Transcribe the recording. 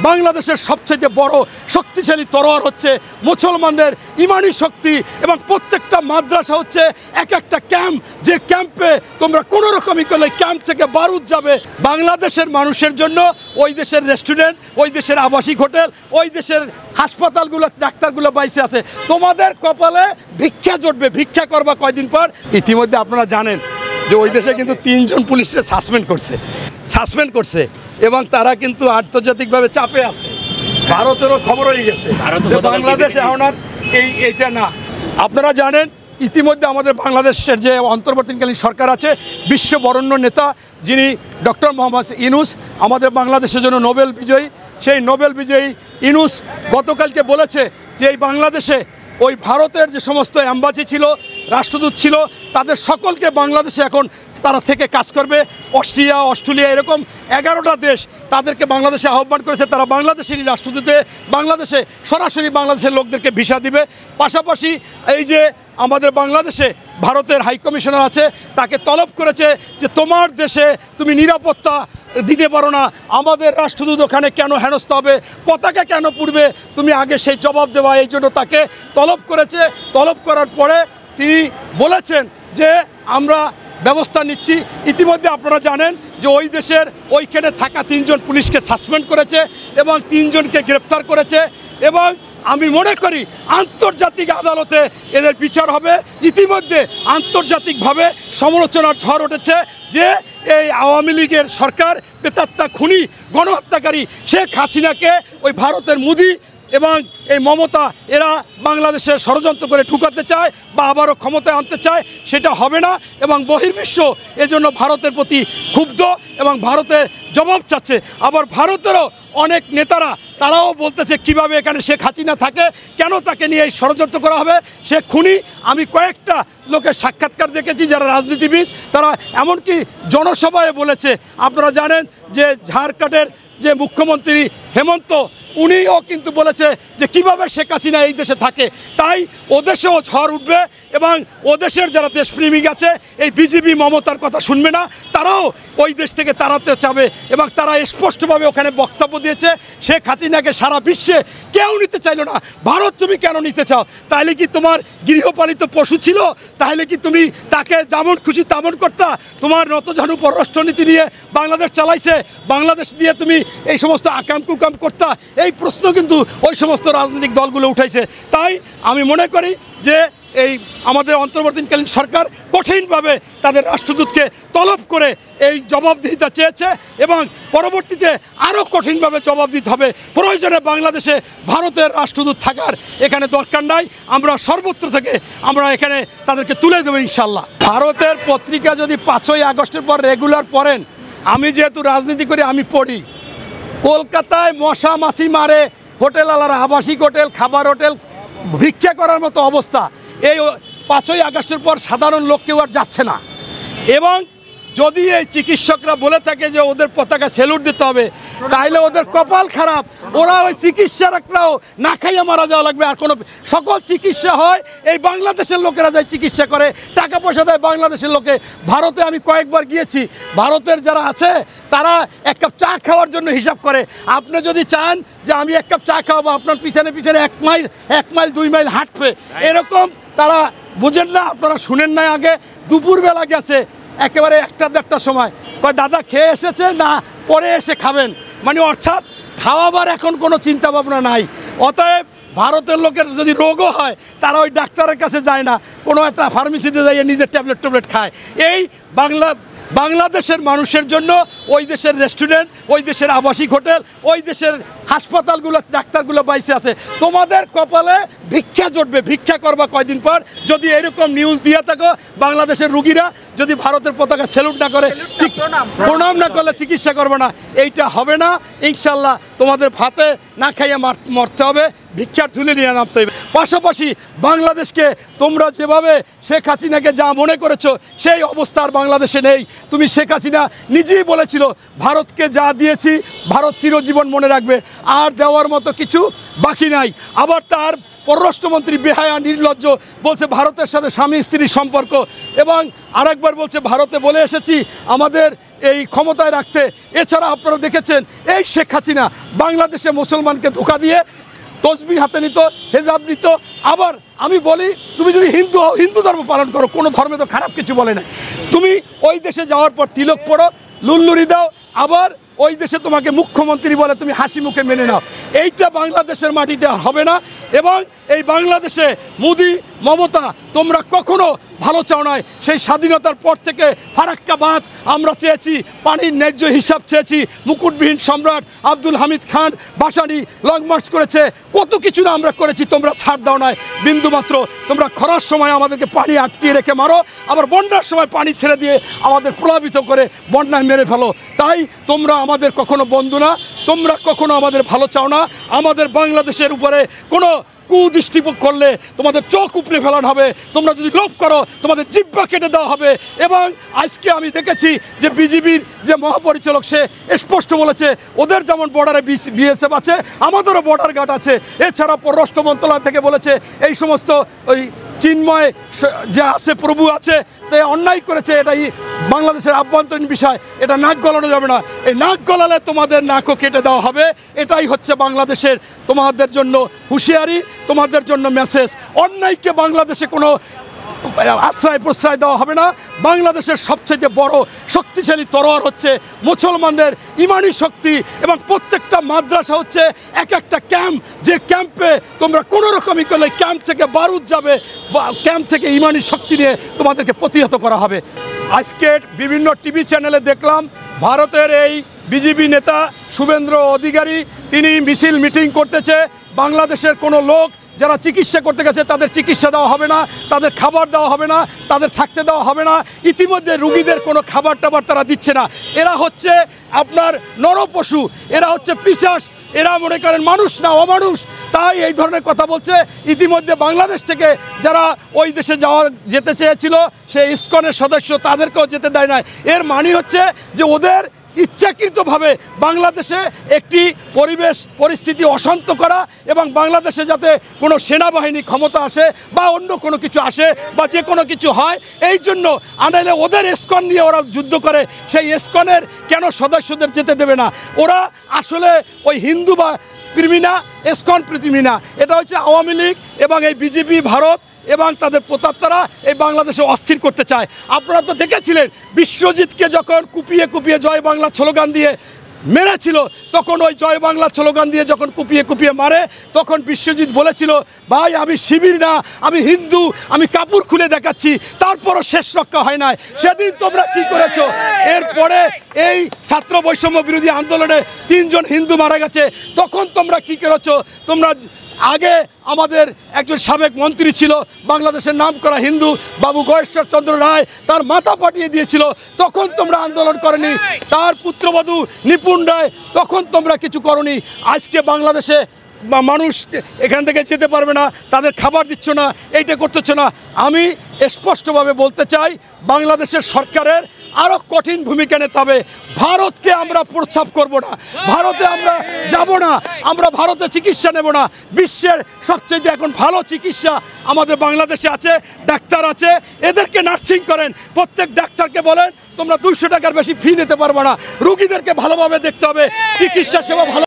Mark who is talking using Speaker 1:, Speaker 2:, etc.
Speaker 1: বাংলাদেশের সবচেয়ে বড় শক্তিশালী তরোয়ার হচ্ছে মুসলমানদের ইমানি শক্তি, এবং প্রত্যেকটা মাদ্রাসা হচ্ছে এক একটা ক্যাম্প, যে ক্যাম্পে তোমরা কোনো রকমই করলে ক্যাম্প থেকে বারুদ যাবে। বাংলাদেশের মানুষের জন্য ওই দেশের রেস্টুরেন্ট, ওই দেশের আবাসিক হোটেল, ওই দেশের হাসপাতালগুলো, ডাক্তারগুলো বাইসে আছে। তোমাদের কপালে ভিক্ষা জুটবে, ভিক্ষা করবা কয়দিন পর। ইতিমধ্যে আপনারা জানেন যে ওই দেশে কিন্তু 3 জন পুলিশকে সাসপেন্ড করছে এবং তারা কিন্তু আন্তর্জাতিকভাবে চাপে আছে। ভারতেরও খবর হয়ে গেছে বাংলাদেশ এখন আর এইটা না। আপনারা জানেন ইতিমধ্যে আমাদের বাংলাদেশের যে অন্তর্বর্তীকালীন সরকার আছে, বিশ্ব বরেণ্য নেতা যিনি ডক্টর মোহাম্মদ ইউনূস, আমাদের বাংলাদেশের জন্য নোবেল বিজয়ী, সেই নোবেল বিজয়ী ইউনূস গতকালকে বলেছে যে এই বাংলাদেশে ওই ভারতের যে সমস্ত অ্যাম্বাসি ছিল, রাষ্ট্রদূত ছিল, তাদের সকলকে বাংলাদেশে এখন তারা থেকে কাজ করবে। অস্ট্রেলিয়া এরকম 11টা দেশ তাদেরকে বাংলাদেশে আহ্বান করেছে। তারা বাংলাদেশেরই রাষ্ট্রদূতে বাংলাদেশে সরাসরি বাংলাদেশের লোকদেরকে ভিসা দিবে। পাশাপাশি এই যে আমাদের বাংলাদেশে ভারতের হাইকমিশনার আছে, তাকে তলব করেছে যে তোমার দেশে তুমি নিরাপত্তা দিতে পারো না, আমাদের রাষ্ট্রদূত ওখানে কেন হেনস্থা হবে, পতাকা কেন পুড়বে, তুমি আগে সেই জবাব দেওয়া, এই জন্য তাকে তলব করেছে। তলব করার পরে তিনি বলেছেন যে আমরা ব্যবস্থা নিচ্ছি। ইতিমধ্যে আপনারা জানেন যে ওই দেশের ওইখানে থাকা 3 জন পুলিশকে সাসপেন্ড করেছে এবং 3 জনকে গ্রেপ্তার করেছে, এবং আমি মনে করি আন্তর্জাতিক আদালতে এদের বিচার হবে। ইতিমধ্যে আন্তর্জাতিকভাবে সমালোচনার ঝড় উঠেছে যে এই আওয়ামী লীগের সরকার প্রেতাত্মা খুনি গণহত্যাকারী শেখ হাসিনাকে ওই ভারতের মোদি এবং এই মমতা এরা বাংলাদেশে ষড়যন্ত্র করে ঢুকাতে চায় বা আবারও ক্ষমতায় আনতে চায়, সেটা হবে না। এবং বহির্বিশ্ব এজন্য ভারতের প্রতি ক্ষুব্ধ এবং ভারতের জবাব চাচ্ছে। আবার ভারতেরও অনেক নেতারা তারাও বলতেছে কিভাবে এখানে শেখ হাসিনা থাকে, কেন তাকে নিয়ে এই ষড়যন্ত্র করা হবে, সে খুনি। আমি কয়েকটা লোকের সাক্ষাৎকার দেখেছি যারা রাজনীতিবিদ, তারা এমনকি জনসভায় বলেছে। আপনারা জানেন যে ঝাড়খণ্ডের যে মুখ্যমন্ত্রী হেমন্ত, উনিও কিন্তু বলেছে যে কিভাবে শেখ হাসিনা এই দেশে থাকে। তাই ওদেশেও ঝড় উঠবে এবং ওদেশের যারা দেশপ্রেমিক আছে এই বিজেপি মমতার কথা শুনবে না, তারাও ওই দেশ থেকে তাড়াতে চাবে। এবং তারা স্পষ্টভাবে ওখানে বক্তব্য দিয়েছে শেখ হাসিনাকে সারা বিশ্বে কেউ নিতে চাইল না, ভারত তুমি কেন নিতে চাও? তাহলে কি তোমার গৃহপালিত পশু ছিল? তাহলে কি তুমি তাকে যেমন খুশি তেমন করতা? তোমার নতজানু পররাষ্ট্রনীতি নিয়ে বাংলাদেশ চালাইছে, বাংলাদেশ দিয়ে তুমি এই সমস্ত আকাম কুকাম করতা? এই প্রশ্ন কিন্তু ওই সমস্ত রাজনৈতিক দলগুলো উঠাইছে। তাই আমি মনে করি যে এই আমাদের অন্তর্বর্তীকালীন সরকার কঠিনভাবে তাদের রাষ্ট্রদূতকে তলব করে এই জবাবদিহিতা চেয়েছে এবং পরবর্তীতে আরও কঠিনভাবে জবাব দিতে হবে। প্রয়োজনে বাংলাদেশে ভারতের রাষ্ট্রদূত থাকার এখানে দরকার নাই, আমরা সর্বত্র থেকে আমরা এখানে তাদেরকে তুলে দেবো ইনশাল্লাহ। ভারতের পত্রিকা যদি 5ই আগস্টের পর রেগুলার পড়েন, আমি যেহেতু রাজনীতি করি আমি পড়ি, কলকাতায় মশা মাছি মারে হোটেলওয়ালারা, আবাসিক হোটেল, খাবার হোটেল, ভিক্ষা করার মতো অবস্থা। এই 5ই আগস্টের পর সাধারণ লোক কেউ আর যাচ্ছে না। এবং যদি এই চিকিৎসকরা বলে থাকে যে ওদের পতাকা স্যালুট দিতে হবে, তাইলে ওদের কপাল খারাপ, ওরা ওই চিকিৎসকরাও না খাইয়া মারা যাওয়া লাগবে। আর কোনো সকল চিকিৎসা হয় এই বাংলাদেশের লোকেরা যায় চিকিৎসা করে, টাকা পয়সা দেয় বাংলাদেশের লোকে। ভারতে আমি কয়েকবার গিয়েছি, ভারতের যারা আছে তারা 1 কাপ চা খাওয়ার জন্য হিসাব করে। আপনি যদি চান যে আমি 1 কাপ চা খাওয়াবো, আপনার পিছনে পিছনে 1 মাইল 2 মাইল হাঁটবে, এরকম তারা বুঝেন না, আপনারা শুনেন না। আগে দুপুরবেলা গেছে একেবারে 1টা-1:30টার সময়, কয় দাদা খেয়ে এসেছে না পরে এসে খাবেন, মানে অর্থাৎ খাওয়াবার এখন কোনো চিন্তা ভাবনা নাই। অতএব ভারতের লোকের যদি রোগও হয় তারা ওই ডাক্তারের কাছে যায় না, কোনো একটা ফার্মেসিতে যাইয়ে নিজের ট্যাবলেট খায়। এই বাংলাদেশের মানুষের জন্য ওই দেশের রেস্টুরেন্ট, ওই দেশের আবাসিক হোটেল, ওই দেশের হাসপাতালগুলো, ডাক্তারগুলো বাইসে আছে। তোমাদের কপালে ভিক্ষা জুটবে, ভিক্ষা করবা কয়দিন পর। যদি এরকম নিউজ দিয়ে থাকো, বাংলাদেশের রুগীরা যদি ভারতের পতাকা স্যালুট না করে, প্রণাম না করলে চিকিৎসা করবে না, এইটা হবে না ইনশাল্লাহ। তোমাদের ভাতে না খাইয়ে মরতে হবে, ভিক্ষার ঝুলে নিয়ে নামতে হবে। পাশাপাশি বাংলাদেশকে তোমরা যেভাবে শেখ হাসিনাকে যা মনে করেছো সেই অবস্থার বাংলাদেশে নেই। তুমি শেখ হাসিনা নিজেই বলেছিল ভারতকে যা দিয়েছি ভারত চিরজীবন মনে রাখবে, আর দেওয়ার মতো কিছু বাকি নাই। আবার তার পররাষ্ট্রমন্ত্রী বেহায়া নির্লজ্জ বলছে ভারতের সাথে স্বামী স্ত্রীর সম্পর্ক, এবং আরেকবার বলছে ভারতে বলে এসেছি আমাদের এই ক্ষমতায় রাখতে। এছাড়া আপনারা দেখেছেন এই শেখ হাসিনা বাংলাদেশে মুসলমানকে ধোঁকা দিয়ে তসবিহ হাতে নিত, হেজাব নিত। আবার আমি বলি, তুমি যদি হিন্দু হও, হিন্দু ধর্ম পালন করো, কোনো ধর্মে তো খারাপ কিছু বলে না। তুমি ওই দেশে যাওয়ার পর তিলক পড়ো, লুল্লুরি দাও, আবার ওই দেশে তোমাকে মুখ্যমন্ত্রী বলে তুমি হাসি মুখে মেনে নাও। এইটা বাংলাদেশের মাটিতে হবে না। এবং এই বাংলাদেশে মোদি, মমতা, তোমরা কখনো ভালো চাও নাই। সেই স্বাধীনতার পর থেকে ফারাক্কাবাদ আমরা চেয়েছি, পানির ন্যায্য হিসাব চেয়েছি, মুকুটবিহীন সম্রাট আব্দুল হামিদ খান বাসানি লং মার্চ করেছে, কত কিছু না আমরা করেছি, তোমরা ছাড় দাও নাই বিন্দুমাত্র। তোমরা খরার সময় আমাদেরকে পানি আটকিয়ে রেখে মারো, আবার বন্যার সময় পানি ছেড়ে দিয়ে আমাদের প্লাবিত করে বন্যায় মেরে ফেলো। তাই তোমরা আমাদের কখনো বন্ধু না, তোমরা কখনো আমাদের ভালো চাও না। আমাদের বাংলাদেশের উপরে কোনো কুদৃষ্টি করলে তোমাদের চোখ উপড়ে ফেলানো হবে, তোমরা যদি লোভ করো তোমাদের জিহ্বা কেটে দেওয়া হবে। এবং আজকে আমি দেখেছি যে বিজিবির যে মহাপরিচালক সে স্পষ্ট বলেছে ওদের যেমন বর্ডারে বিএসএফ আছে, আমাদেরও বর্ডার গার্ড আছে। এছাড়া পররাষ্ট্র মন্ত্রণালয় থেকে বলেছে এই সমস্ত ওই চিন্ময় যে আছে, প্রভু আছে, তাই অন্যায় করেছে, এটাই বাংলাদেশের আভ্যন্তরীণ বিষয়, এটা নাক গলানো যাবে না। এই নাক গলালে তোমাদের নাকও কেটে দেওয়া হবে। এটাই হচ্ছে বাংলাদেশের তোমাদের জন্য হুঁশিয়ারি, তোমাদের জন্য মেসেজ। অন্যায়কে বাংলাদেশে কোনো আশ্রয় প্রশ্রয় দেওয়া হবে না। বাংলাদেশের সবচেয়ে বড় শক্তিশালী তরোয়ার হচ্ছে মুসলমানদের ইমানি শক্তি, এবং প্রত্যেকটা মাদ্রাসা হচ্ছে এক একটা ক্যাম্প, যে ক্যাম্পে তোমরা কোনো রকমই করলে ক্যাম্প থেকে বারুদ যাবে, ক্যাম্প থেকে ইমানি শক্তি নিয়ে তোমাদেরকে প্রতিহত করা হবে। আজকের বিভিন্ন টিভি চ্যানেলে দেখলাম ভারতের এই বিজেপি নেতা শুভেন্দ্র অধিকারী তিনি মিছিল মিটিং করতেছে। বাংলাদেশের কোনো লোক যারা চিকিৎসা করতে গেছে তাদের চিকিৎসা দেওয়া হবে না, তাদের খাবার দেওয়া হবে না, তাদের থাকতে দেওয়া হবে না। ইতিমধ্যে রুগীদের কোনো খাবার টাবার তারা দিচ্ছে না। এরা হচ্ছে আপনার নরপশু, এরা হচ্ছে পিশাচ, এরা মনে করেন মানুষ না, অমানুষ। তাই এই ধরনের কথা বলছে। ইতিমধ্যে বাংলাদেশ থেকে যারা ওই দেশে যেতে চেয়েছিল সেই ইসকনের সদস্য, তাদেরকেও যেতে দেয় না। এর মানে হচ্ছে যে ওদের ইচ্ছাকৃতভাবে বাংলাদেশে একটি পরিস্থিতি অশান্ত করা, এবং বাংলাদেশে যাতে কোনো সেনাবাহিনী ক্ষমতা আসে বা অন্য কোনো কিছু আসে বা যে কোনো কিছু হয়, এই জন্য আনাইলে ওদের ইসকন নিয়ে ওরা যুদ্ধ করে। সেই ইসকনের কেন সদস্যদের যেতে দেবে না? ওরা আসলে ওই হিন্দু বা প্রেমী না, ইসকন প্রেমী না। এটা হচ্ছে আওয়ামী লীগ এবং এই বিজেপি, ভারত এবং তাদের প্রতাপ্তারা এই বাংলাদেশে অস্থির করতে চায়। আপনারা তো দেখেছিলেন বিশ্বজিৎকে যখন কুপিয়ে কুপিয়ে জয় বাংলা স্লোগান দিয়ে মেরেছিল, তখন ওই জয় বাংলা স্লোগান দিয়ে যখন কুপিয়ে কুপিয়ে মারে, তখন বিশ্বজিৎ বলেছিল, ভাই আমি শিবির না, আমি হিন্দু, আমি কাপড় খুলে দেখাচ্ছি। তারপরও শেষ রক্ষা হয় নাই। সেদিন তোমরা কি করেছো? এরপরে এই ছাত্র বৈষম্য বিরোধী আন্দোলনে 3 জন হিন্দু মারা গেছে, তখন তোমরা কি করেছো? তোমরা আগে আমাদের একজন সাবেক মন্ত্রী ছিল, বাংলাদেশের নামকরা হিন্দু, বাবু গয়েশ্বর চন্দ্র রায়, তার মাথা পাঠিয়ে দিয়েছিল, তখন তোমরা আন্দোলন করনি। তার পুত্রবধূ নিপুণ রায়, তখন তোমরা কিছু করনি। আজকে বাংলাদেশে মানুষ এখান থেকে যেতে পারবে না, তাদের খাবার দিচ্ছ না, এইটা করতেছ না। আমি স্পষ্টভাবে বলতে চাই, বাংলাদেশের সরকারের আরও কঠিন ভূমিকা নিতে হবে। ভারতকে আমরা প্রস্তাব করব না, ভারতে আমরা যাব না, আমরা ভারতে চিকিৎসা নেব না। বিশ্বের সবচেয়ে এখন ভালো চিকিৎসা আমাদের বাংলাদেশে আছে, ডাক্তার আছে, এদেরকে নার্সিং করেন। প্রত্যেক ডাক্তারকে বলেন তোমরা 200 টাকার বেশি ফি নিতে পারবে না, রুগীদেরকে ভালোভাবে দেখতে হবে, চিকিৎসা সেবা ভালো